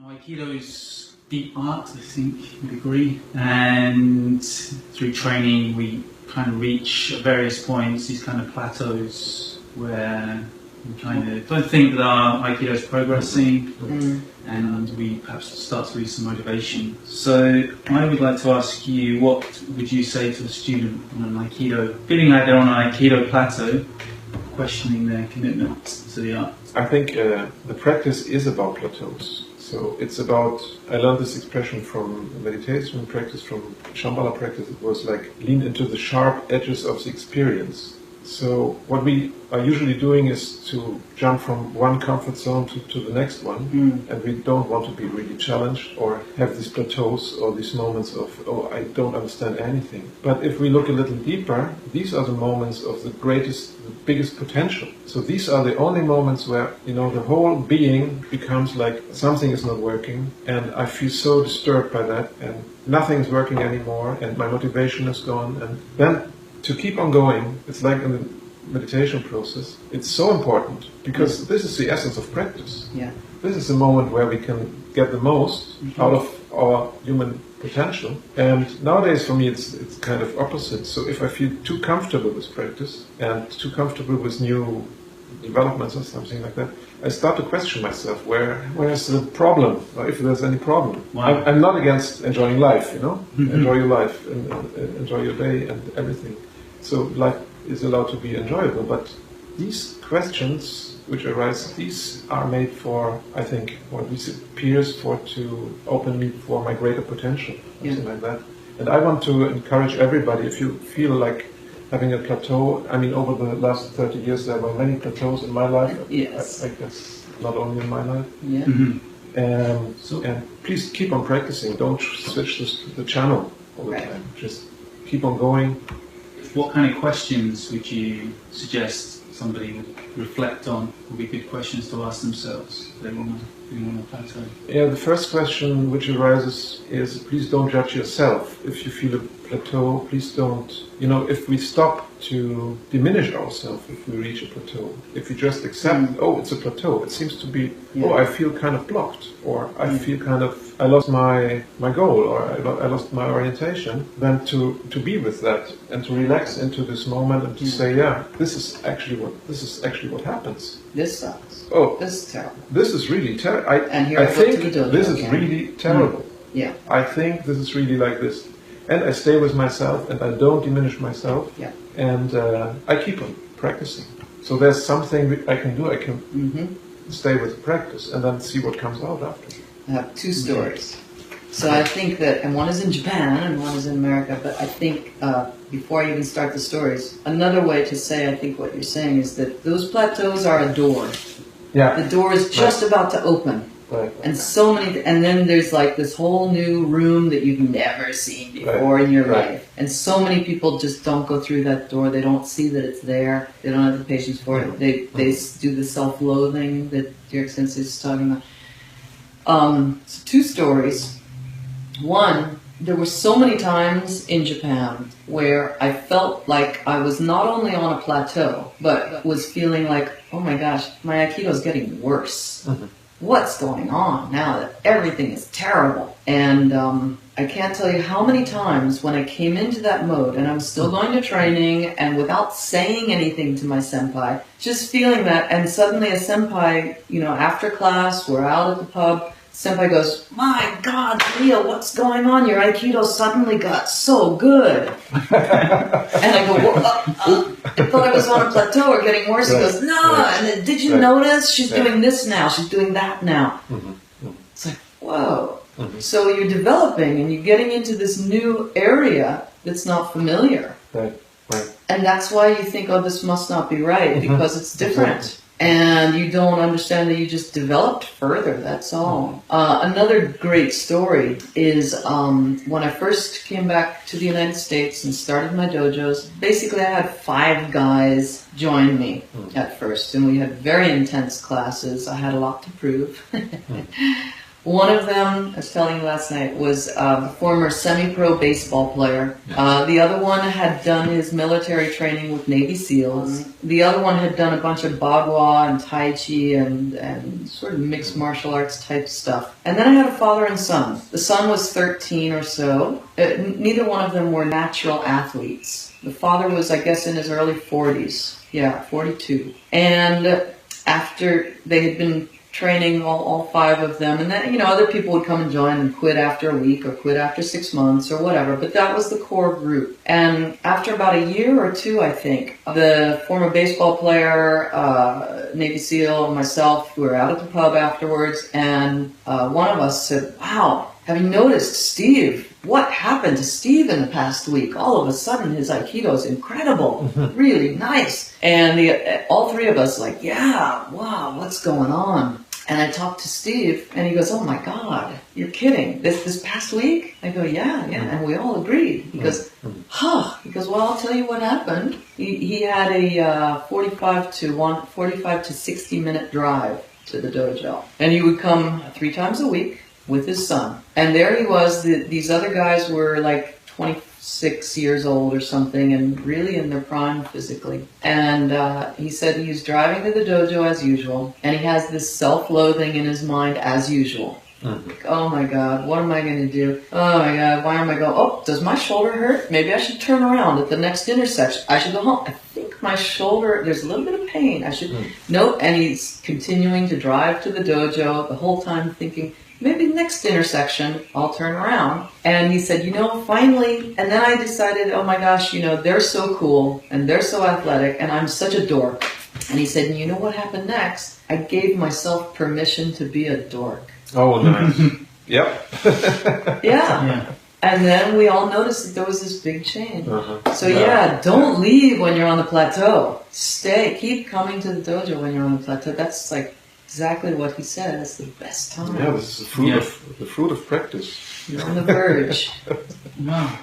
Aikido is deep art, I think you'd agree, and through training we kind of reach at various points these kind of plateaus where we kind of don't think that our Aikido is progressing, and we perhaps start to lose some motivation. So I would like to ask you, what would you say to a student on an Aikido, feeling like they're on an Aikido plateau, questioning their commitment to the art? I think the practice is about plateaus. So it's about, I learned this expression from meditation practice, from Shambhala practice. It was like lean into the sharp edges of the experience. So what we are usually doing is to jump from one comfort zone to the next one, and we don't want to be really challenged or have these plateaus or these moments of, oh, I don't understand anything. But if we look a little deeper, these are the moments of the biggest potential. So these are the only moments where, the whole being becomes like something is not working, and I feel so disturbed by that, and nothing is working anymore, and my motivation is gone, and then to keep on going, it's like in the meditation process, it's so important, because this is the essence of practice. Yeah. This is the moment where we can get the most out of our human potential. And nowadays for me it's kind of opposite. So if I feel too comfortable with practice and too comfortable with new developments or something like that, I start to question myself, where's the problem, or if there's any problem. Wow. I'm not against enjoying life, enjoy your life and enjoy your day and everything. So life is allowed to be enjoyable, but these questions which arise, these are made for, I think, or these appears for to open me for my greater potential, something like that. And I want to encourage everybody, if you feel like having a plateau, I mean, over the last 30 years there were many plateaus in my life. Yes. I guess not only in my life. Yeah. And please keep on practicing. Don't switch the channel all the time. Just keep on going. What kind of questions would you suggest somebody would reflect on, would be good questions to ask themselves if they want to plateau? Yeah, the first question which arises is, please don't judge yourself. If you feel a plateau, please don't, if we stop to diminish ourselves if we reach a plateau, if we just accept, oh, it's a plateau, it seems to be, oh, I feel kind of blocked, or I feel kind of, I lost my goal, or I lost my orientation, then to be with that and to relax into this moment and to say, yeah, this is actually what happens. This sucks. Oh, this is terrible. This is really terrible. I think this is really terrible. Yeah. I think this is really like this. And I stay with myself, and I don't diminish myself. Yeah. And I keep on practicing. So there's something I can do. I can stay with the practice and then see what comes out after. I have two stories. So I think that, and one is in Japan and one is in America, but I think before I even start the stories, another way to say I think what you're saying is that those plateaus are a door. Yeah. The door is just about to open. Right. And and then there's like this whole new room that you've never seen before in your life. And so many people just don't go through that door. They don't see that it's there. They don't have the patience for it. They do the self-loathing that Dirk Sensei is talking about. So two stories. One, there were so many times in Japan where I felt like I was not only on a plateau, but was feeling like, oh my gosh, my Aikido is getting worse. What's going on now that everything is terrible? And I can't tell you how many times when I came into that mode, and I'm still going to training, and without saying anything to my senpai, just feeling that, and suddenly a senpai, after class, we're out at the pub, senpai goes, my God, Leo, what's going on? Your Aikido suddenly got so good. And I go, well, I thought I was on a plateau or getting worse. He goes, no, and then, did you notice? She's doing this now, she's doing that now. It's like, whoa. So you're developing and you're getting into this new area that's not familiar. Right. And that's why you think, oh, this must not be right, because it's different. And you don't understand that you just developed further, that's all. Another great story is when I first came back to the United States and started my dojos, basically I had 5 guys join me at first, and we had very intense classes. I had a lot to prove. One of them, I was telling you last night, was a former semi-pro baseball player. The other one had done his military training with Navy SEALs. The other one had done a bunch of Bagua and Tai Chi and sort of mixed martial arts type stuff. And then I had a father and son. The son was 13 or so. Neither one of them were natural athletes. The father was, I guess, in his early 40s. Yeah, 42. And after they had been training all five of them, and then, other people would come and join and quit after a week or quit after 6 months or whatever, but that was the core group. And after about a year or two, I think, the former baseball player, Navy SEAL, and myself, we were out at the pub afterwards, and one of us said, "Wow, have you noticed Steve? What happened to Steve in the past week? All of a sudden, his Aikido is incredible, really nice." And all three of us like, "Yeah, wow, what's going on?" And I talked to Steve, and he goes, "Oh my God, you're kidding. This past week?" I go, yeah. And we all agreed. He goes, "Huh." He goes, "Well, I'll tell you what happened. He had a 45 to 60 minute drive to the dojo. And he would come 3 times a week with his son. And there he was. These other guys were like 26 years old or something, and really in their prime physically. And he said he was driving to the dojo as usual, and he has this self-loathing in his mind as usual. Like, oh my God, what am I going to do? Oh my God, why am I going? Oh, does my shoulder hurt? Maybe I should turn around at the next intersection. I should go home. I think my shoulder, there's a little bit of pain. I should, nope." And he's continuing to drive to the dojo the whole time thinking, maybe next intersection, I'll turn around. And he said, finally, and then I decided, oh my gosh, they're so cool, and they're so athletic, and I'm such a dork. And he said, and you know what happened next? I gave myself permission to be a dork. Oh, nice. Yep. Yeah. And then we all noticed that there was this big change. So don't leave when you're on the plateau. Stay, keep coming to the dojo when you're on the plateau. That's like exactly what he said. It's the best time. Yeah, this is the fruit of practice. You're on the verge. Wow.